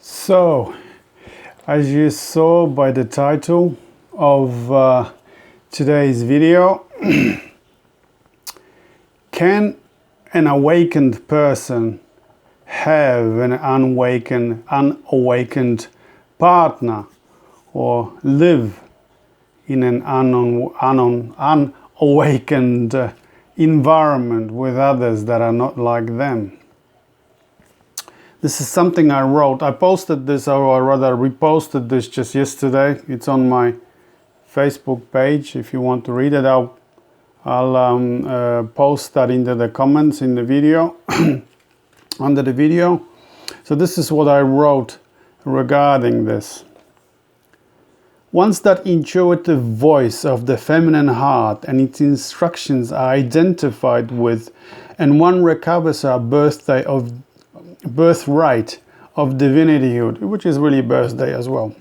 So, as you saw by the title of today's video, can an awakened person have an unawakened partner or live in an unawakened environment with others that are not like them? This is something I wrote. I posted this, or rather reposted this just yesterday. It's on my Facebook page. If you want to read it, I'll post that into the comments in the video, under the video. So this is what I wrote regarding this. Once that intuitive voice of the feminine heart and its instructions are identified with, and one recovers our birthright of divinityhood, which is really birthday as well.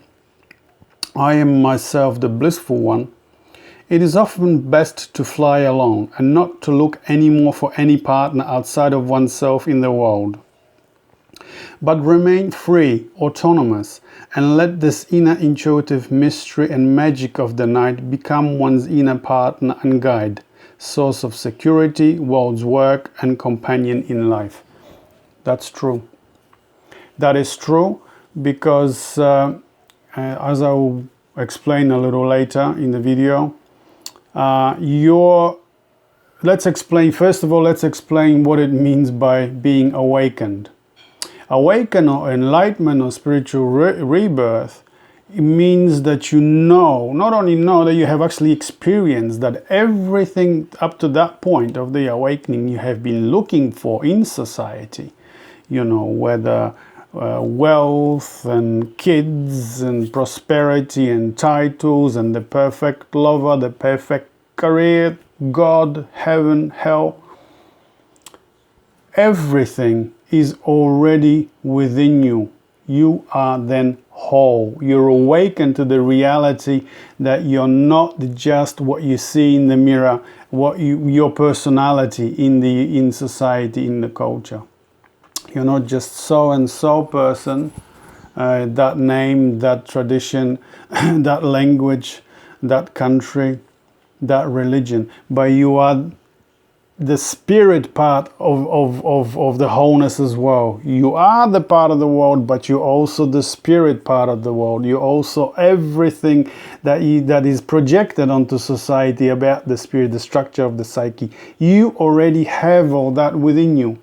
I am myself the blissful one. It is often best to fly alone and not to look anymore for any partner outside of oneself in the world, but remain free, autonomous, and let this inner intuitive mystery and magic of the night become one's inner partner and guide, source of security, world's work, and companion in life. That's true. That is true because, as I will explain a little later in the video, let's explain what it means by being awakened. Awaken or enlightenment or spiritual rebirth, it means that you know, not only know, that you have actually experienced that everything up to that point of the awakening you have been looking for in society. You know, whether wealth and kids and prosperity and titles and the perfect lover, the perfect career, God, heaven, hell. Everything is already within you. You are then whole. You're awakened to the reality that you're not just what you see in the mirror, your personality in society, in the culture. You're not just so-and-so person, that name, that tradition, that language, that country, that religion, but you are the spirit part of the wholeness as well. You are the part of the world, but you're also the spirit part of the world. You're also everything that is projected onto society about the spirit, the structure of the psyche. You already have all that within you.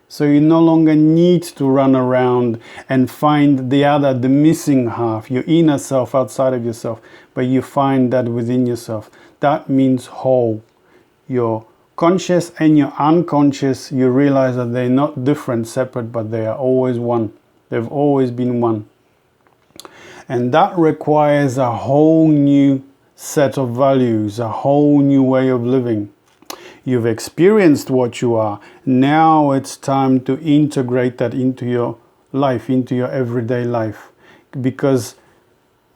So you no longer need to run around and find the missing half, your inner self outside of yourself, but you find that within yourself. That means whole. Your conscious and your unconscious, you realize that they're not different, separate, but they are always one. They've always been one. And that requires a whole new set of values, a whole new way of living. You've experienced what you are. Now it's time to integrate that into your life, into your everyday life. Because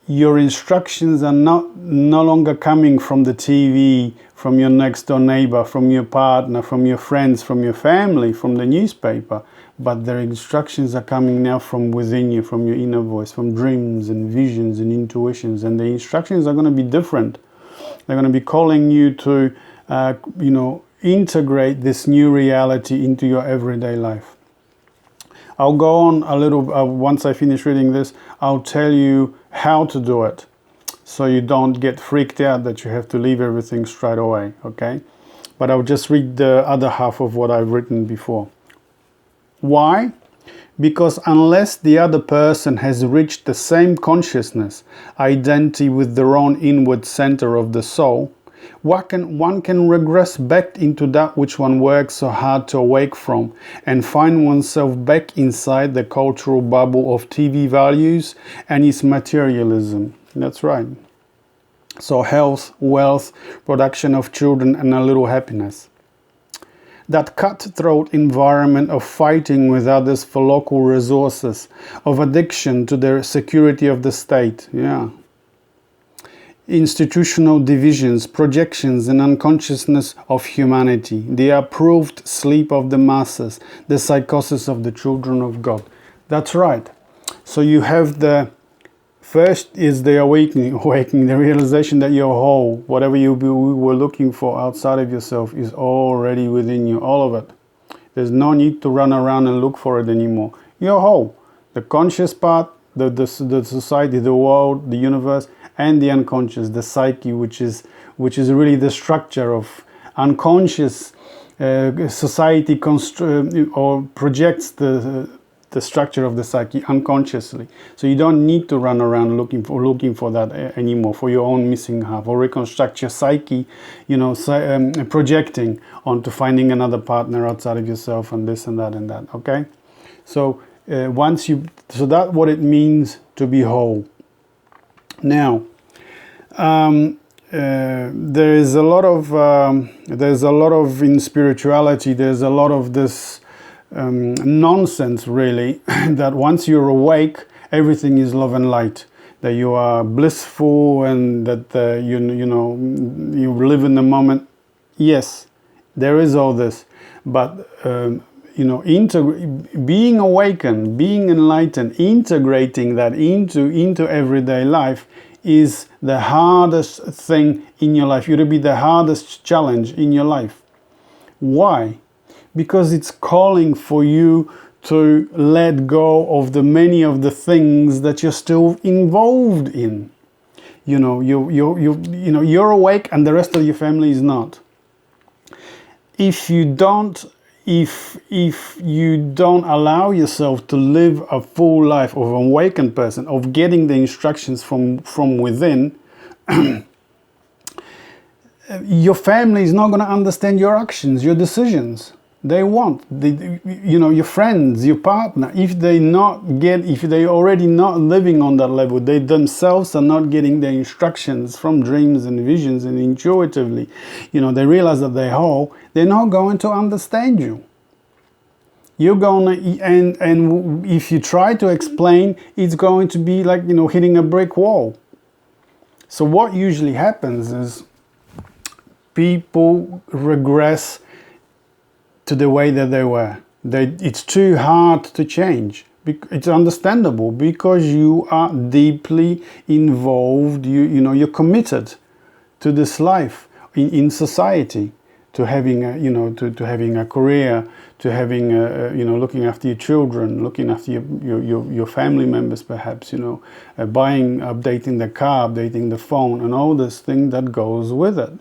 your instructions are no longer coming from the TV, from your next door neighbor, from your partner, from your friends, from your family, from the newspaper. But their instructions are coming now from within you, from your inner voice, from dreams and visions and intuitions. And the instructions are going to be different. They're going to be calling you to integrate this new reality into your everyday life. I'll go on a little, once I finish reading this, I'll tell you how to do it. So you don't get freaked out that you have to leave everything straight away, okay? But I'll just read the other half of what I've written before. Why? Because unless the other person has reached the same consciousness, identity with their own inward center of the soul, one can regress back into that which one works so hard to awake from and find oneself back inside the cultural bubble of TV values and its materialism. That's right. So health, wealth, production of children, and a little happiness. That cutthroat environment of fighting with others for local resources, of addiction to the security of the state. Yeah. Institutional divisions, projections, and unconsciousness of humanity, the approved sleep of the masses, the psychosis of the children of God. That's right. So you have the first is the awakening, the realization that you're whole. Whatever you were looking for outside of yourself is already within you, all of it. There's no need to run around and look for it anymore. You're whole. The conscious part, the society, the world, the universe, and the unconscious, the psyche, which is really the structure of unconscious society or projects the structure of the psyche unconsciously. So you don't need to run around looking for that anymore, for your own missing half, or reconstruct your psyche, projecting onto finding another partner outside of yourself and this and that and that. Okay, so so that's what it means to be whole. Now, there is a lot of in spirituality. There's a lot of this nonsense, really, that once you're awake, everything is love and light. That you are blissful and that you live in the moment. Yes, there is all this, but being awakened, being enlightened, integrating that into everyday life is the hardest thing in your life. It will be the hardest challenge in your life. Why? Because it's calling for you to let go of many of the things that you're still involved in. You're awake and the rest of your family is not. If you don't allow yourself to live a full life of an awakened person, of getting the instructions from within, your family is not going to understand your actions, your decisions. They won't. Your friends, your partner, if they already not living on that level, they themselves are not getting the instructions from dreams and visions and intuitively, they realize that they're whole, they're not going to understand you. You're gonna, and if you try to explain, it's going to be like, hitting a brick wall. So what usually happens is people regress to the way that they were. It's too hard to change. It's understandable because you are deeply involved. You're committed to this life in society, to having to having a career, to having looking after your children, looking after your family members, perhaps updating the car, updating the phone, and all this thing that goes with it.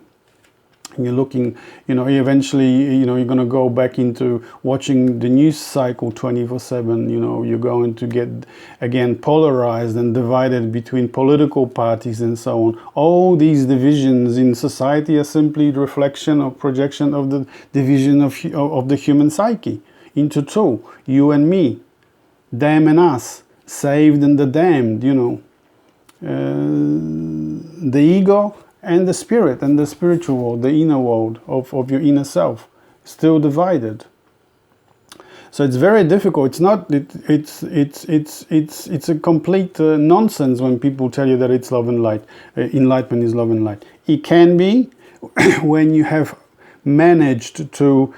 You're looking, eventually, you're going to go back into watching the news cycle 24/7. You're going to get, again, polarized and divided between political parties and so on. All these divisions in society are simply the reflection or projection of the division of the human psyche into two, you and me, them and us, saved and the damned, the ego and the spirit and the spiritual world, the inner world of your inner self, still divided. So it's very difficult. It's not. It's a complete nonsense when people tell you that it's love and light. Enlightenment is love and light. It can be when you have managed to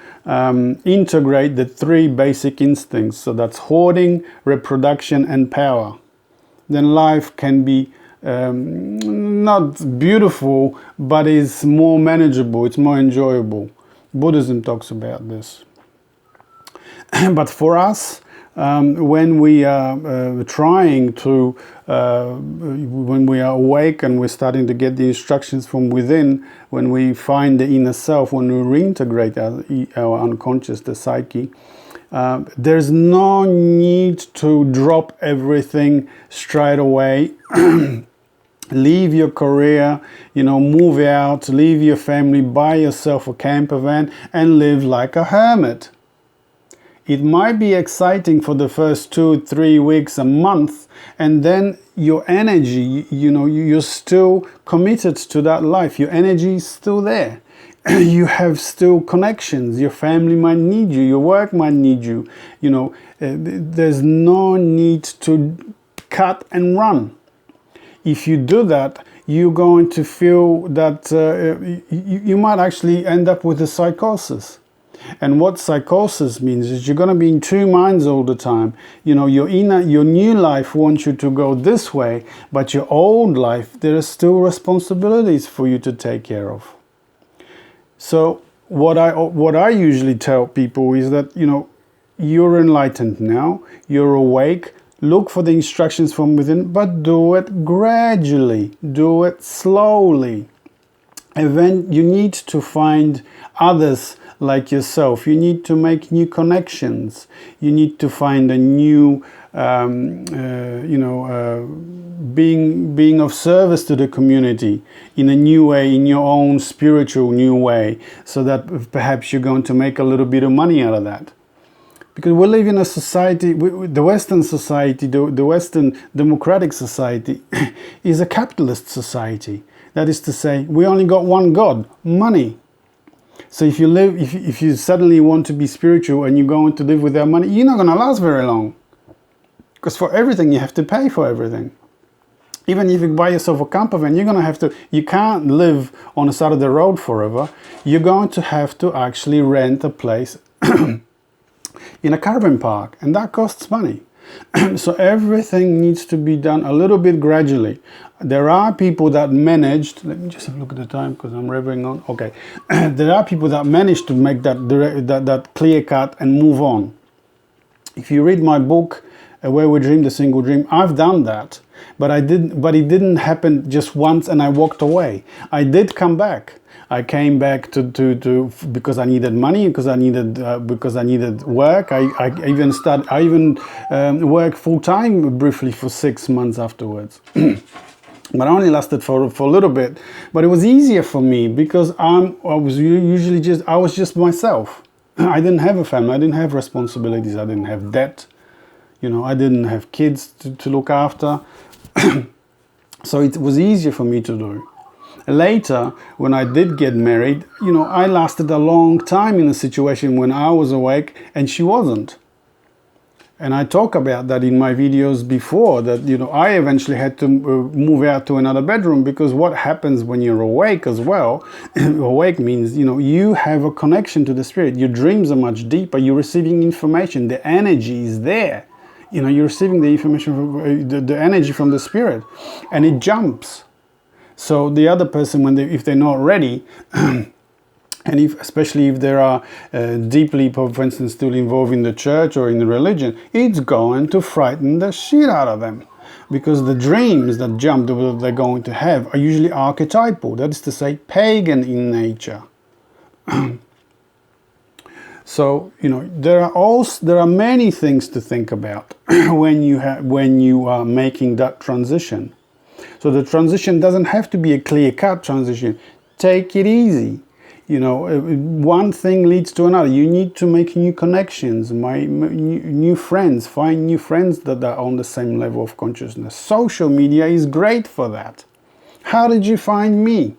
integrate the three basic instincts. So that's hoarding, reproduction, and power. Then life can be not beautiful, but is more manageable, it's more enjoyable. Buddhism talks about this. But for us, when we are trying to, when we are awake and we're starting to get the instructions from within, when we find the inner self, when we reintegrate our unconscious, the psyche, there's no need to drop everything straight away. Leave your career, move out, leave your family, buy yourself a camper van and live like a hermit. It might be exciting for the first 2-3 weeks, a month, and then your energy, you're still committed to that life. Your energy is still there. You have still connections. Your family might need you. Your work might need you. There's no need to cut and run. If you do that, you're going to feel that you might actually end up with a psychosis. And what psychosis means is you're going to be in two minds all the time. You know, your new life wants you to go this way, but your old life, there are still responsibilities for you to take care of. So what I usually tell people is that, you know, you're enlightened now, you're awake, look for the instructions from within, but do it gradually, do it slowly. And then you need to find others like yourself. You need to make new connections. You need to find a new, being of service to the community in a new way, in your own spiritual new way, so that perhaps you're going to make a little bit of money out of that. Because we live in a society, the Western society, the Western democratic society is a capitalist society. That is to say, we only got one God, money. So if you suddenly want to be spiritual and you're going to live without money, you're not going to last very long. Because for everything, you have to pay for everything. Even if you buy yourself a camper van, you can't live on the side of the road forever. You're going to have to actually rent a place in a caravan park, and that costs money. So everything needs to be done a little bit gradually. There are people that managed, let me just have a look at the time because I'm revving on. Okay, there are people that managed to make that clear cut and move on. If you read my book, Where We Dream, The Single Dream, I've done that, but it didn't happen just once and I walked away. I did come back. I came back to because I needed money, because I needed work. I even worked full time briefly for 6 months afterwards. But I only lasted for a little bit. But it was easier for me because I was just myself. I didn't have a family. I didn't have responsibilities. I didn't have debt. You know, I didn't have kids to look after. So it was easier for me to do. Later, when I did get married, you know, I lasted a long time in a situation when I was awake and she wasn't. And I talk about that in my videos before, that, you know, I eventually had to move out to another bedroom, because what happens when you're awake as well, awake means, you know, you have a connection to the spirit. Your dreams are much deeper. You're receiving information. The energy is there. You know, you're receiving the information, from, the energy from the spirit, and it jumps. So the other person, if they're not ready, and especially if they are deeply, for instance, still involved in the church or in the religion, it's going to frighten the shit out of them. Because the dreams that jump that they're going to have are usually archetypal, that is to say, pagan in nature. So, you know, there are many things to think about when you are making that transition. So the transition doesn't have to be a clear-cut transition. Take it easy. You know, one thing leads to another. You need to make new connections, new friends. Find new friends that are on the same level of consciousness. Social media is great for that. How did you find me?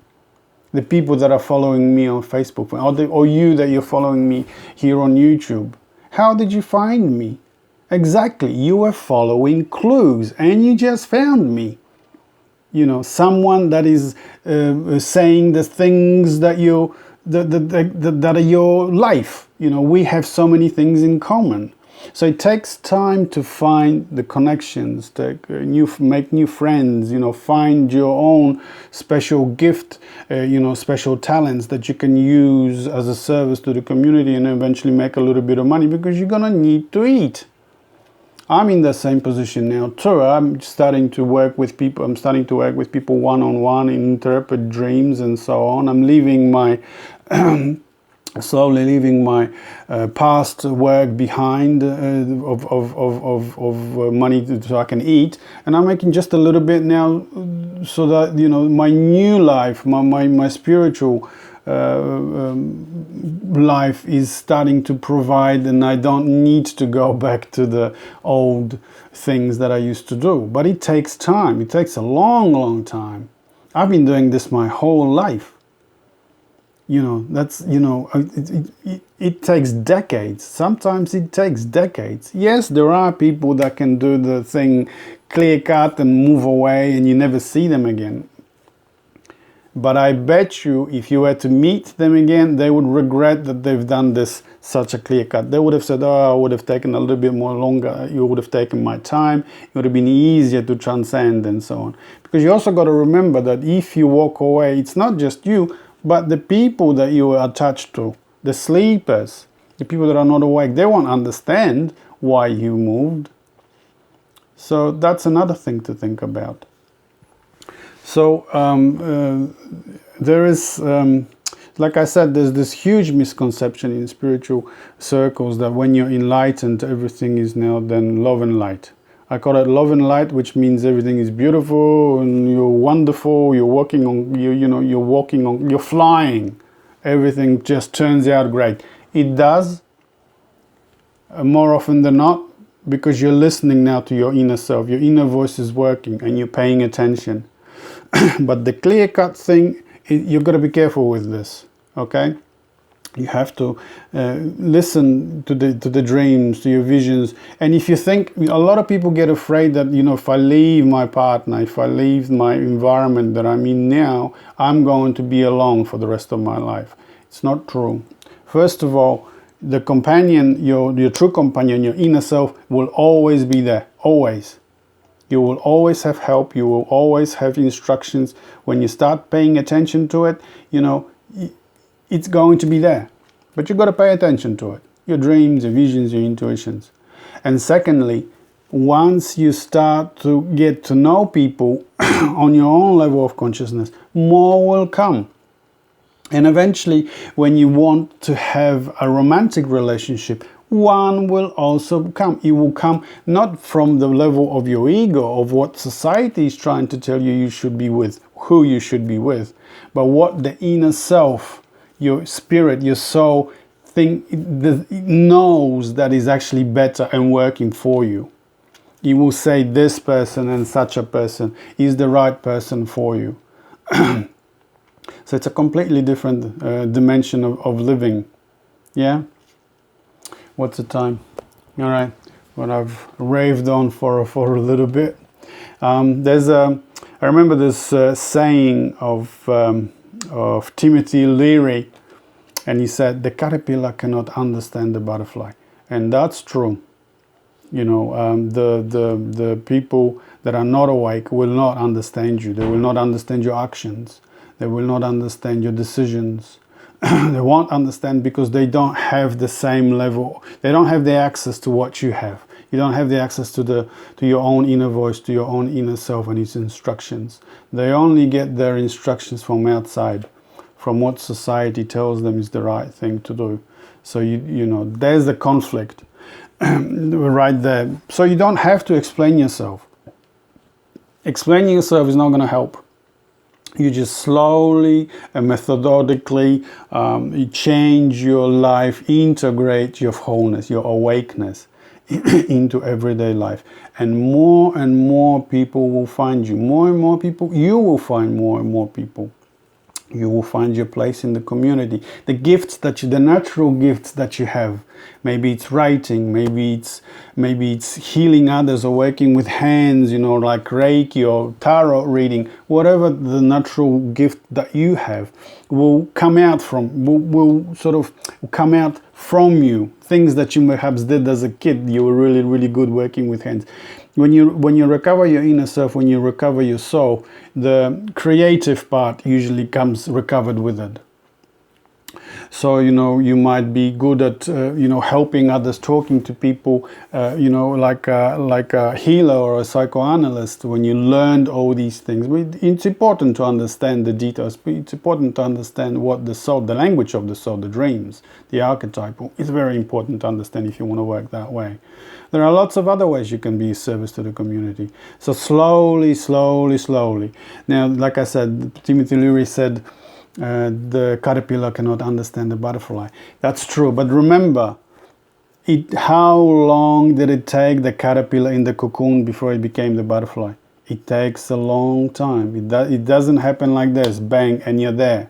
The people that are following me on Facebook, or you that you're following me here on YouTube. How did you find me? Exactly, you were following clues and you just found me. You know, someone that is saying the things that that are your life. You know, we have so many things in common. So it takes time to find the connections, make new friends, you know, find your own special gift, you know, special talents that you can use as a service to the community and eventually make a little bit of money, because you're going to need to eat. I'm in the same position now too. I'm starting to work with people. I'm starting to work with people one-on-one, interpret dreams and so on. I'm leaving my slowly leaving my past work behind of money so I can eat, and I'm making just a little bit now, so that, you know, my new life, my spiritual life is starting to provide, and I don't need to go back to the old things that I used to do. But it takes time. It takes a long time. I've been doing this my whole life. You know, that's, you know, it takes decades. Sometimes it takes decades. Yes, there are people that can do the thing clear cut and move away and you never see them again. But I bet you if you were to meet them again, they would regret that they've done this such a clear cut. They would have said, oh, I would have taken a little bit more longer. You would have taken my time. It would have been easier to transcend and so on. Because you also got to remember that if you walk away, it's not just you, but the people that you are attached to, the sleepers, the people that are not awake, they won't understand why you moved. So that's another thing to think about. So there is, like I said, there's this huge misconception in spiritual circles that when you're enlightened, everything is now then love and light. I call it love and light, which means everything is beautiful and you're wonderful. You're walking on, you're flying. Everything just turns out great. It does, more often than not, because you're listening now to your inner self. Your inner voice is working and you're paying attention. But the clear-cut thing, you've got to be careful with this, okay? You have to listen to the dreams, to your visions. And if you think, a lot of people get afraid that, if I leave my partner, if I leave my environment that I'm in now, I'm going to be alone for the rest of my life. It's not true. First of all, the companion, your true companion, your inner self will always be there, always. You will always have help. You will always have instructions. When you start paying attention to it, it's going to be there. But you've got to pay attention to it. Your dreams, your visions, your intuitions. And secondly, once you start to get to know people on your own level of consciousness, more will come. And eventually, when you want to have a romantic relationship, one will also come. It will come not from the level of your ego, of what society is trying to tell you should be with, who you should be with, but what the inner self, your spirit, your soul, knows that is actually better and working for you. It will say this person and such a person is the right person for you. So it's a completely different dimension of living. Yeah? What's the time? All right. Well, I've raved on for a little bit. I remember this saying of Timothy Leary, and he said, the caterpillar cannot understand the butterfly. And that's true. The people that are not awake will not understand you. They will not understand your actions. They will not understand your decisions. They won't understand because they don't have the same level. They don't have the access to what you have. You don't have the access to your own inner voice, to your own inner self and its instructions. They only get their instructions from outside, from what society tells them is the right thing to do. So there's the conflict right there. So you don't have to explain yourself. Explaining yourself is not going to help. You just slowly and methodically change your life, integrate your wholeness, your awakeness into everyday life. And more people will find you. More and more people, you will find more and more people. You will find your place in the community. The gifts the natural gifts that you have. Maybe it's writing, maybe it's healing others or working with hands, like Reiki or tarot reading. Whatever the natural gift that you have will come out will come out from you. Things that you perhaps did as a kid, you were really, really good working with hands. When you recover your inner self, when you recover your soul, the creative part usually comes recovered with it. So, you might be good at, helping others, talking to people, like a healer or a psychoanalyst. When you learned all these things, it's important to understand the details. It's important to understand what the soul, the language of the soul, the dreams, the archetypal. It's very important to understand if you want to work that way. There are lots of other ways you can be of service to the community. So slowly. Now, like I said, Timothy Leary said, the caterpillar cannot understand the butterfly. That's true. But remember, how long did it take the caterpillar in the cocoon before it became the butterfly? It takes a long time. It doesn't happen like this, bang, and you're there.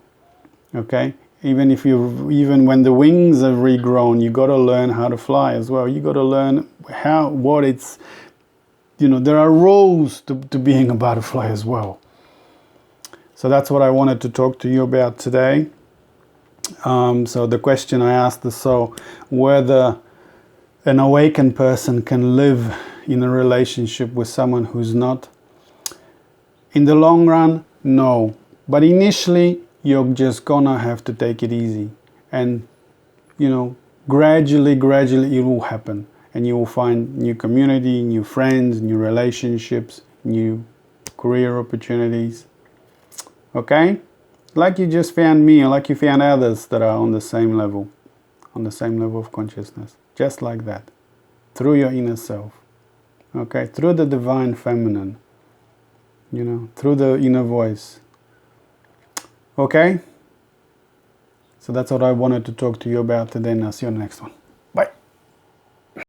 Okay? Even when the wings are regrown, you got to learn how to fly as well. You got to learn there are rules to being a butterfly as well. So that's what I wanted to talk to you about today. So the question I asked is, so whether an awakened person can live in a relationship with someone who's not. In the long run, no. But initially, you're just gonna have to take it easy. And, gradually it will happen. And you will find new community, new friends, new relationships, new career opportunities. Okay? Like you just found me, or like you found others that are on the same level of consciousness. Just like that. Through your inner self. Okay? Through the divine feminine. Through the inner voice. Okay? So that's what I wanted to talk to you about today, and I'll see you on the next one.